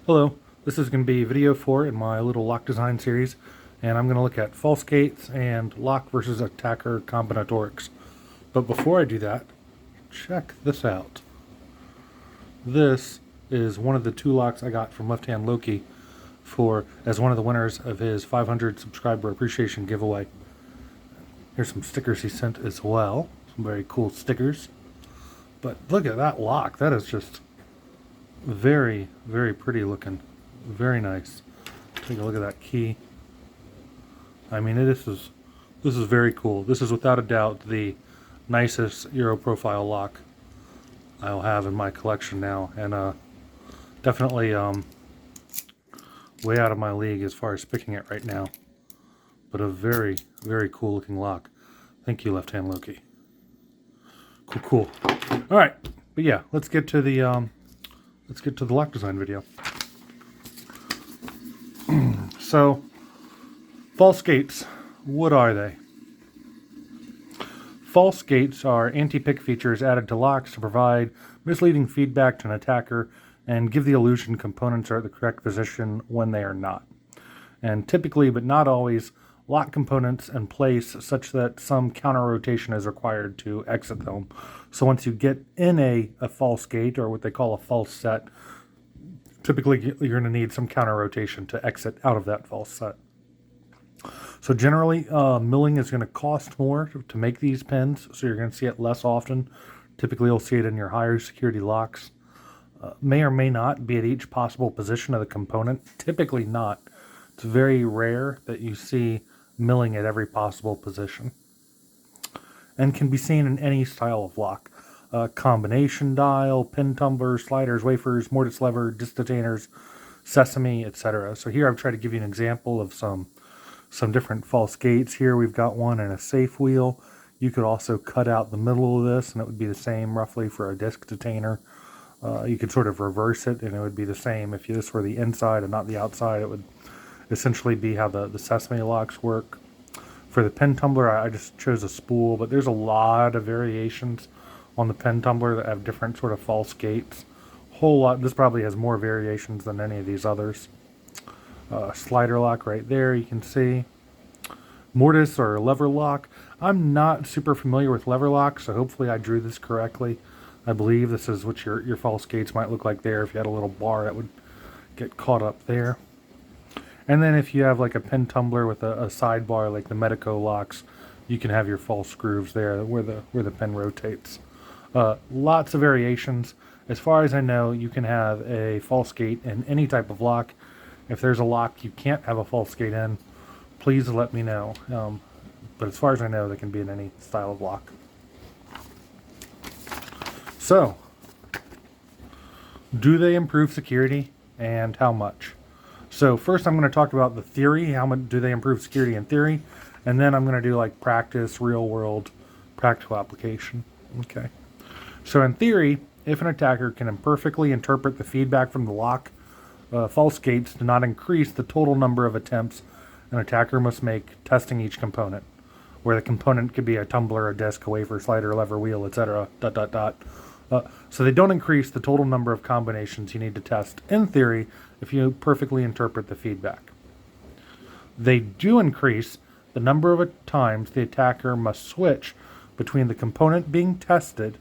Hello, this is going to be video 4 in my little lock design series, and I'm going to look at false gates and lock versus attacker combinatorics. But before I do that, check this out. This is one of the 2 locks I got from Left Hand Loki as one of the winners of his 500 subscriber appreciation giveaway. Here's some stickers he sent as well, some very cool stickers. But look at that lock, that is just very, very pretty looking. Very nice. Take a look at that key. I mean, this is very cool. This is without a doubt the nicest Euro profile lock I'll have in my collection now, and definitely way out of my league as far as picking it right now. But a very, very cool looking lock. Thank you, Left Hand Loki. Cool. All right, but yeah, let's get to the lock design video. So, false gates, what are they? False gates are anti-pick features added to locks to provide misleading feedback to an attacker and give the illusion components are at the correct position when they are not. And typically, but not always, lock components in place such that some counter rotation is required to exit them. So once you get in a false gate, or what they call a false set, typically you're going to need some counter rotation to exit out of that false set. So generally, milling is going to cost more to make these pins, so you're going to see it less often. Typically, you'll see it in your higher security locks. May or may not be at each possible position of the component. Typically not. It's very rare that you see milling at every possible position. And can be seen in any style of lock. Combination dial, pin tumblers, sliders, wafers, mortise lever, disc detainers, sesame, etc. So here I've tried to give you an example of some different false gates. Here we've got one in a safe wheel. You could also cut out the middle of this, and it would be the same roughly for a disc detainer. You could sort of reverse it, and it would be the same if this were the inside and not the outside. It would essentially be how the sesame locks work. For the pin tumbler, I just chose a spool, but there's a lot of variations on the pin tumbler that have different sort of false gates. Whole lot. This probably has more variations than any of these others. Slider lock right there, you can see. Mortise or lever lock. I'm not super familiar with lever lock, so hopefully I drew this correctly. I believe this is what your false gates might look like there. If you had a little bar that would get caught up there. And then if you have like a pin tumbler with a sidebar like the Medico locks, you can have your false grooves there where the pin rotates. Lots of variations. As far as I know, you can have a false gate in any type of lock. If there's a lock you can't have a false gate in, please let me know. But as far as I know, they can be in any style of lock. So, do they improve security, and how much? So first I'm going to talk about the theory, how much do they improve security in theory, and then I'm going to do like practice, real world, practical application. Okay. So in theory, if an attacker can imperfectly interpret the feedback from the lock, false gates do not increase the total number of attempts an attacker must make testing each component, where the component could be a tumbler, a disc, a wafer, slider, lever, wheel, etc. So they don't increase the total number of combinations you need to test, in theory, if you perfectly interpret the feedback. They do increase the number of times the attacker must switch between the component being tested,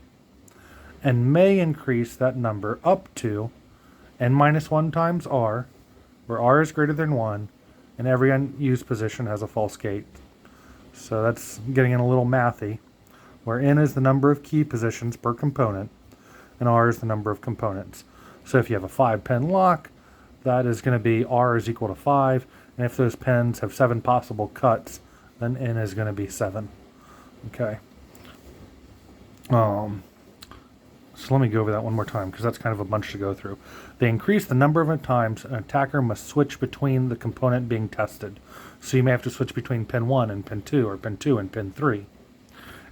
and may increase that number up to n-1 times r, where r is greater than 1, and every unused position has a false gate. So that's getting in a little mathy, where n is the number of key positions per component, and r is the number of components. So if you have a 5-pin lock, that is going to be r is equal to 5, and if those pins have 7 possible cuts, then n is going to be 7. Okay. So let me go over that one more time, because that's kind of a bunch to go through. They increase the number of times an attacker must switch between the component being tested. So you may have to switch between pin 1 and pin 2, or pin 2 and pin 3.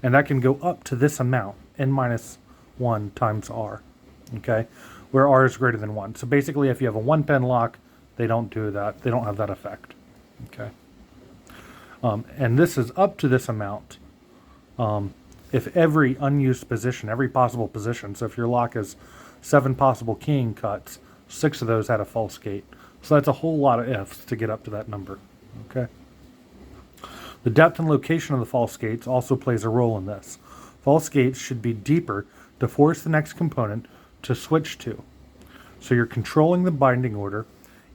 And that can go up to this amount, n-1 times r, okay, where r is greater than 1. So basically, if you have a 1-pin lock, they don't do that. They don't have that effect, okay. And this is up to this amount. If every unused position, every possible position, so if your lock has 7 possible keying cuts, 6 of those had a false gate. So that's a whole lot of ifs to get up to that number. Okay. The depth and location of the false gates also plays a role in this. False gates should be deeper to force the next component to switch to. So you're controlling the binding order,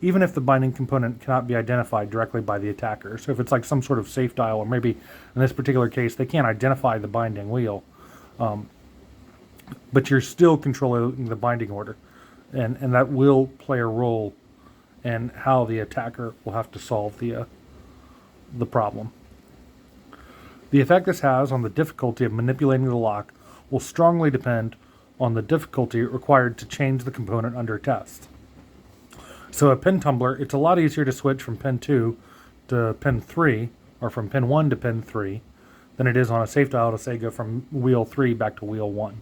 even if the binding component cannot be identified directly by the attacker. So if it's like some sort of safe dial, or maybe in this particular case, they can't identify the binding wheel, but you're still controlling the binding order. And that will play a role in how the attacker will have to solve the problem. The effect this has on the difficulty of manipulating the lock will strongly depend on the difficulty required to change the component under test. So a pin tumbler, it's a lot easier to switch from pin 2 to pin 3, or from pin 1 to pin 3, than it is on a safe dial to, say, go from wheel 3 back to wheel 1.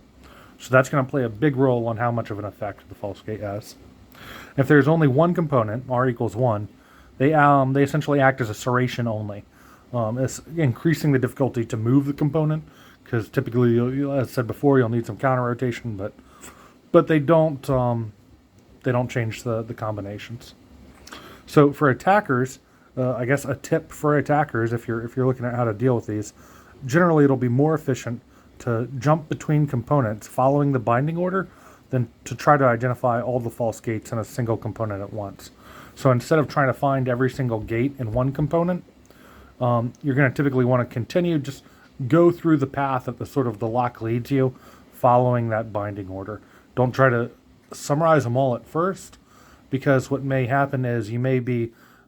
So that's going to play a big role on how much of an effect the false gate has. If there's only one component, R equals 1, they essentially act as a serration only. It's increasing the difficulty to move the component, because typically, as I said before, you'll need some counter rotation, but they don't change the combinations. So for attackers, I guess a tip for attackers, if you're looking at how to deal with these, generally it'll be more efficient to jump between components following the binding order than to try to identify all the false gates in a single component at once. So instead of trying to find every single gate in one component, you're going to typically want to continue, just go through the path that the lock leads you, following that binding order. Don't try to summarize them all at first, because what may happen is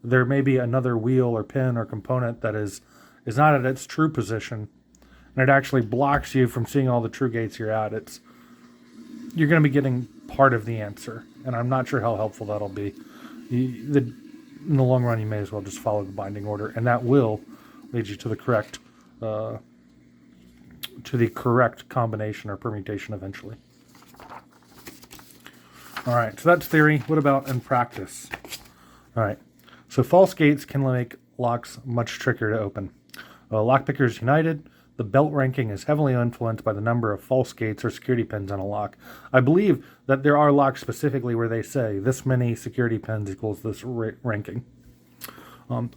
there may be another wheel or pin or component that is not at its true position, and it actually blocks you from seeing all the true gates you're at. You're going to be getting part of the answer, and I'm not sure how helpful that'll be. In the long run, you may as well just follow the binding order, and that will lead you to the correct combination or permutation eventually. All right, so that's theory. What about in practice? All right, so false gates can make locks much trickier to open. Lockpickers United, the belt ranking is heavily influenced by the number of false gates or security pins on a lock. I believe that there are locks specifically where they say this many security pins equals this ranking.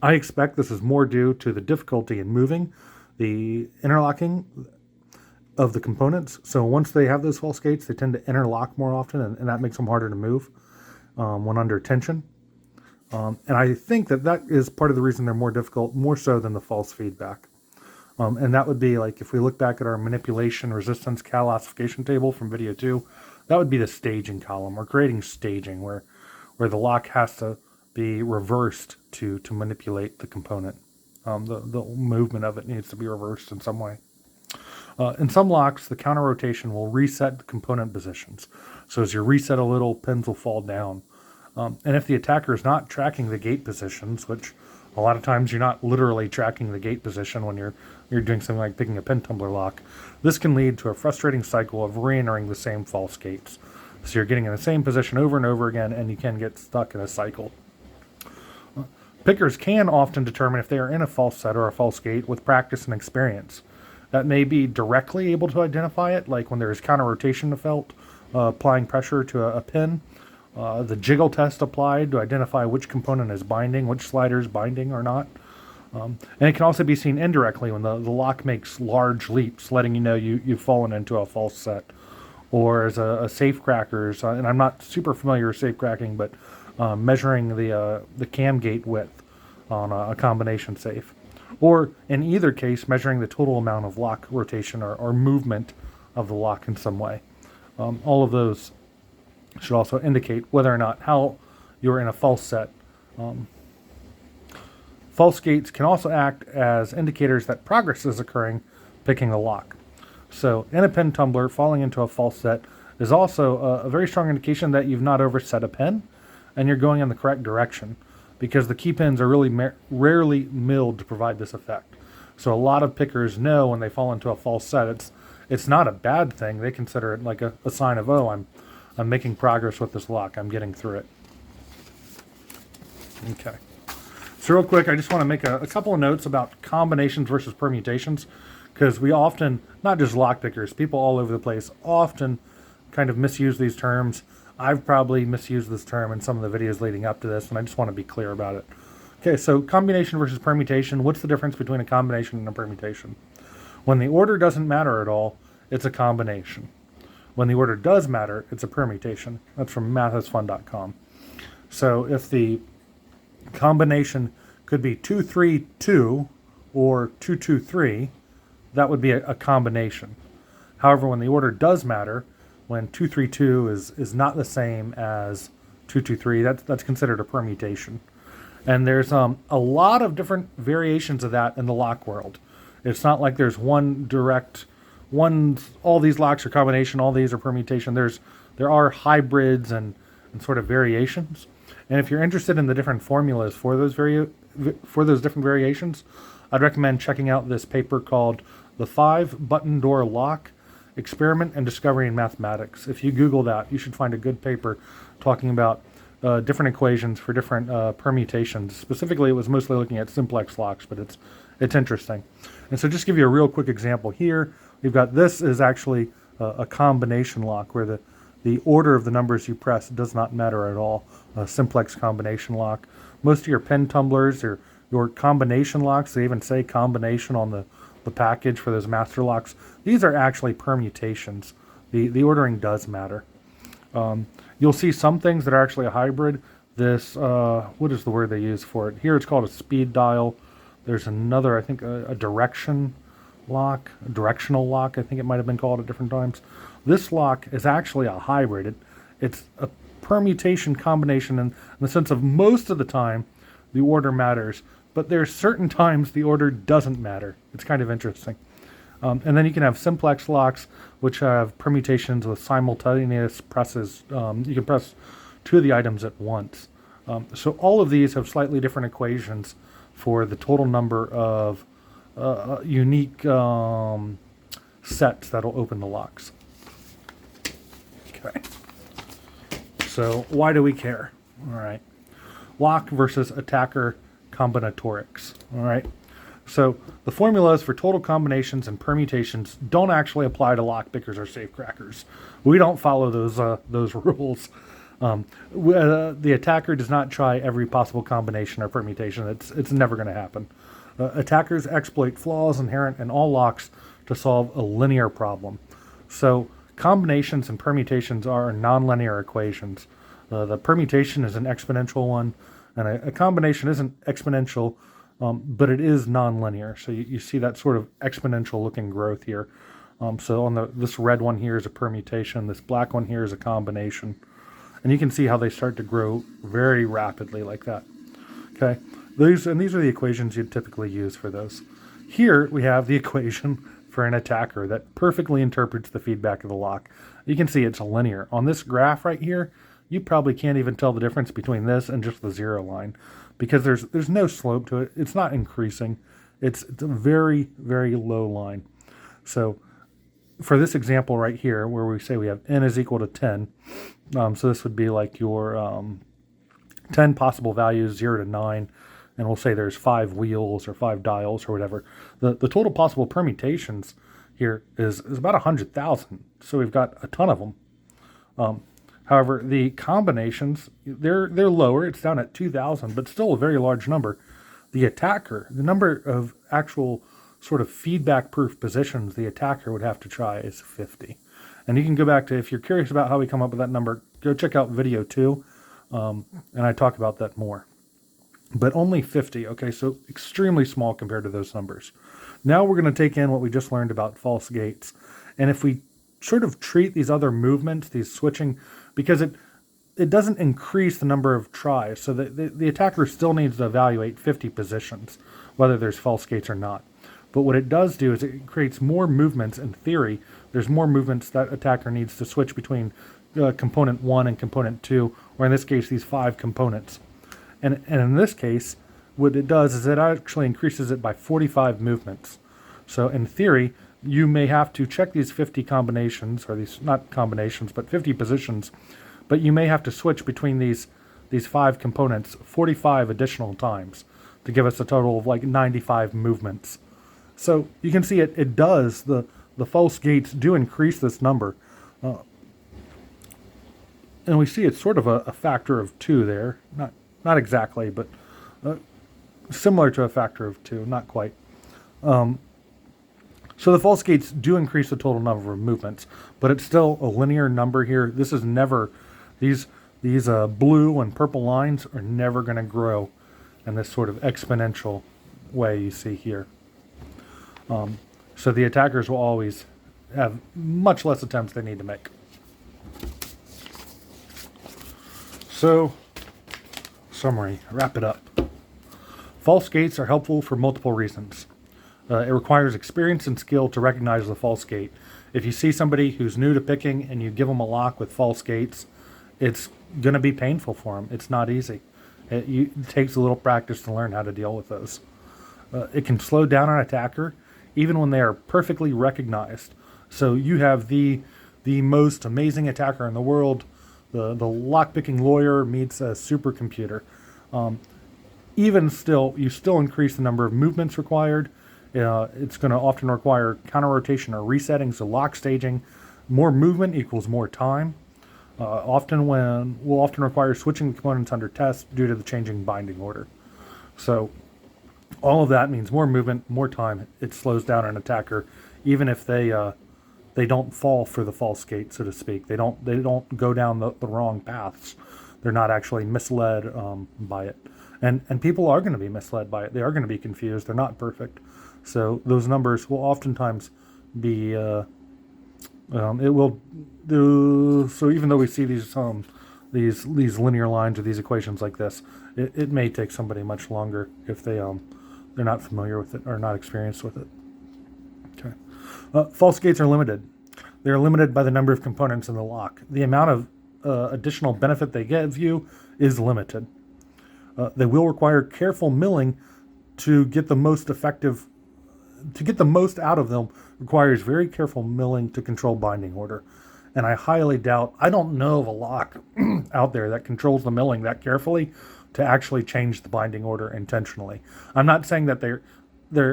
I expect this is more due to the difficulty in moving the interlocking of the components. So once they have those false gates, they tend to interlock more often, and that makes them harder to move when under tension. And I think that is part of the reason they're more difficult, more so than the false feedback. And that would be like, if we look back at our manipulation resistance classification table from video 2, that would be the staging column. We're creating staging where the lock has to be reversed to manipulate the component. The movement of it needs to be reversed in some way. In some locks, the counter rotation will reset the component positions. So as you reset a little, pins will fall down. And if the attacker is not tracking the gate positions, which a lot of times you're not literally tracking the gate position when you're doing something like picking a pin tumbler lock, this can lead to a frustrating cycle of re-entering the same false gates. So you're getting in the same position over and over again, and you can get stuck in a cycle. Pickers can often determine if they are in a false set or a false gate with practice and experience. That may be directly able to identify it, like when there is counter rotation felt, applying pressure to a pin. The jiggle test applied to identify which component is binding, which slider is binding or not. And it can also be seen indirectly when the lock makes large leaps, letting you know you've fallen into a false set. Or as a safe crackers, and I'm not super familiar with safe cracking, but measuring the cam gate width on a combination safe. Or in either case, measuring the total amount of lock rotation or movement of the lock in some way. All of those should also indicate whether or not how you're in a false set. False gates can also act as indicators that progress is occurring picking the lock. So in a pin tumbler, falling into a false set is also a very strong indication that you've not overset a pin and you're going in the correct direction, because the key pins are really rarely milled to provide this effect. So a lot of pickers know when they fall into a false set, it's not a bad thing. They consider it like a sign of, oh, I'm making progress with this lock. I'm getting through it. Okay. So real quick, I just want to make a couple of notes about combinations versus permutations, because we often, not just lock pickers, people all over the place often kind of misuse these terms. I've probably misused this term in some of the videos leading up to this, and I just want to be clear about it. Okay, so combination versus permutation. What's the difference between a combination and a permutation? When the order doesn't matter at all, it's a combination. When the order does matter, it's a permutation. That's from mathisfun.com. So if the combination could be 232 or 223, that would be a combination. However, when the order does matter, when 232 is not the same as 223, that's considered a permutation. And there's a lot of different variations of that in the lock world. It's not like there's all these locks are combination, all these are permutation. There are hybrids and sort of variations. And if you're interested in the different formulas for those different variations, I'd recommend checking out this paper called The 5-Button Door Lock Experiment and Discovery in Mathematics. If you Google that, you should find a good paper talking about different equations for different permutations. Specifically, it was mostly looking at simplex locks, but it's interesting. And so just give you a real quick example here. We've got this is actually a combination lock where the order of the numbers you press does not matter at all. A simplex combination lock. Most of your pen tumblers or your combination locks, they even say combination on the package for those master locks. These are actually permutations. The ordering does matter. You'll see some things that are actually a hybrid. This, what is the word they use for it? Here it's called a speed dial. There's another, I think, a directional lock, I think it might have been called at different times. This lock is actually a hybrid. It's a permutation combination in the sense of most of the time the order matters, but there's certain times the order doesn't matter. It's kind of interesting. And then you can have simplex locks, which have permutations with simultaneous presses. You can press two of the items at once. So all of these have slightly different equations for the total number of unique sets that'll open the locks. Okay. So why do we care? All right. Lock versus attacker combinatorics. All right. So the formulas for total combinations and permutations don't actually apply to lock pickers or safecrackers. We don't follow those rules. The attacker does not try every possible combination or permutation. It's never going to happen. Attackers exploit flaws inherent in all locks to solve a linear problem. So combinations and permutations are nonlinear equations. The permutation is an exponential one, and a combination isn't exponential, but it is nonlinear. So you see that sort of exponential looking growth here. So on this red one here is a permutation. This black one here is a combination. And you can see how they start to grow very rapidly like that. Okay, these are the equations you'd typically use for those. Here we have the equation for an attacker that perfectly interprets the feedback of the lock. You can see it's linear. On this graph right here, you probably can't even tell the difference between this and just the zero line because there's no slope to it. It's not increasing. It's a very, very low line. So for this example right here, where we say we have n is equal to 10, so this would be like your 10 possible values, 0 to 9, and we'll say there's 5 wheels or 5 dials or whatever. The total possible permutations here is about 100,000, so we've got a ton of them. However, the combinations, they're lower. It's down at 2,000, but still a very large number. The attacker, the number of actual sort of feedback-proof positions the attacker would have to try is 50. And you can go back to, if you're curious about how we come up with that number, go check out video 2, and I talk about that more. But only 50, okay, so extremely small compared to those numbers. Now we're going to take in what we just learned about false gates. And if we sort of treat these other movements, these switching, because it doesn't increase the number of tries, so the attacker still needs to evaluate 50 positions, whether there's false gates or not. But what it does do is it creates more movements. In theory, there's more movements that attacker needs to switch between component 1 and component 2, or in this case, these 5 components. And in this case, what it does is it actually increases it by 45 movements. So in theory, you may have to check these 50 combinations, or these, not combinations, but 50 positions, but you may have to switch between these 5 components 45 additional times to give us a total of like 95 movements. So you can see it does, the false gates do increase this number. And we see it's sort of a factor of 2 there. Not exactly, but similar to a factor of 2, not quite. So the false gates do increase the total number of movements, but it's still a linear number here. This is never, these blue and purple lines are never going to grow in this sort of exponential way you see here. So the attackers will always have much less attempts they need to make. So, summary, wrap it up. False gates are helpful for multiple reasons. It requires experience and skill to recognize the false gate. If you see somebody who's new to picking and you give them a lock with false gates, it's going to be painful for them. It's not easy. It takes a little practice to learn how to deal with those. It can slow down an attacker even when they are perfectly recognized. So you have the most amazing attacker in the world. The lockpicking lawyer meets a supercomputer. Even still, you still increase the number of movements required. It's going to often require counter rotation or resetting, so lock staging. More movement equals more time. Will often require switching components under test due to the changing binding order. So all of that means more movement, more time. It slows down an attacker, even if they don't fall for the false gate, so to speak. They don't go down the wrong paths. They're not actually misled by it. And people are going to be misled by it. They are going to be confused. They're not perfect. So those numbers will oftentimes be, it will do, so even though we see these linear lines or these equations like this, it may take somebody much longer if they're not familiar with it or not experienced with it. Okay. False gates are limited. They're limited by the number of components in the lock. The amount of additional benefit they give you is limited. They will require careful milling to get the most effective. To get the most out of them requires very careful milling to control binding order. And I highly doubt, I don't know of a lock out there that controls the milling that carefully to actually change the binding order intentionally. I'm not saying that there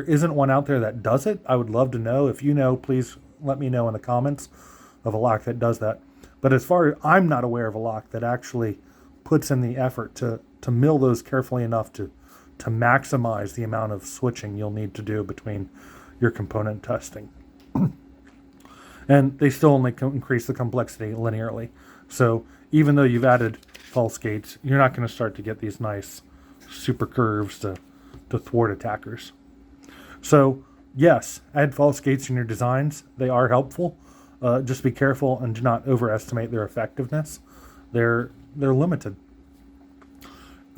isn't one out there that does it. I would love to know. If you know, please let me know in the comments of a lock that does that. But as far as I'm not aware of a lock that actually puts in the effort to mill those carefully enough to maximize the amount of switching you'll need to do between your component testing. And they still only increase the complexity linearly. So even though you've added false gates, you're not going to start to get these nice super curves to thwart attackers. So yes, add false gates in your designs. They are helpful. Just be careful and do not overestimate their effectiveness. They're limited.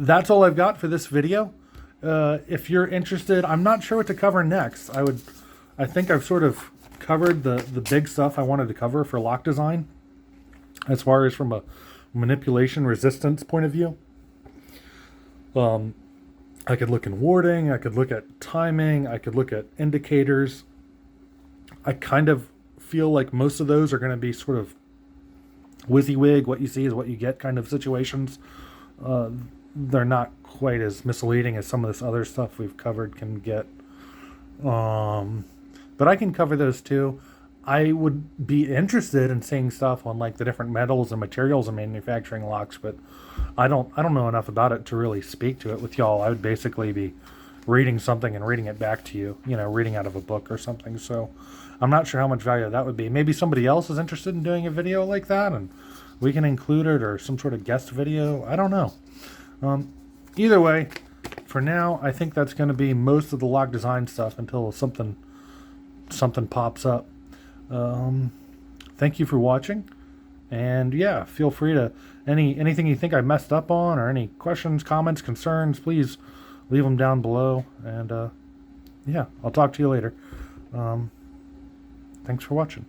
That's all I've got for this video. If you're interested, I'm not sure what to cover next. I think I've sort of covered the big stuff I wanted to cover for lock design, as far as from a manipulation resistance point of view. I could look in warding, I could look at timing, I could look at indicators. I kind of feel like most of those are going to be sort of WYSIWYG, what you see is what you get kind of situations. They're not quite as misleading as some of this other stuff we've covered can get. But I can cover those too. I would be interested in seeing stuff on like the different metals and materials and manufacturing locks, but I don't know enough about it to really speak to it with y'all. I would basically be reading something and reading it back to you, reading out of a book or something. So I'm not sure how much value that would be. Maybe somebody else is interested in doing a video like that and we can include it, or some sort of guest video. I don't know. Either way, for now, I think that's going to be most of the lock design stuff until something pops up. Thank you for watching, and yeah, feel free to anything you think I messed up on, or any questions, comments, concerns, please leave them down below, and yeah, I'll talk to you later. Thanks for watching.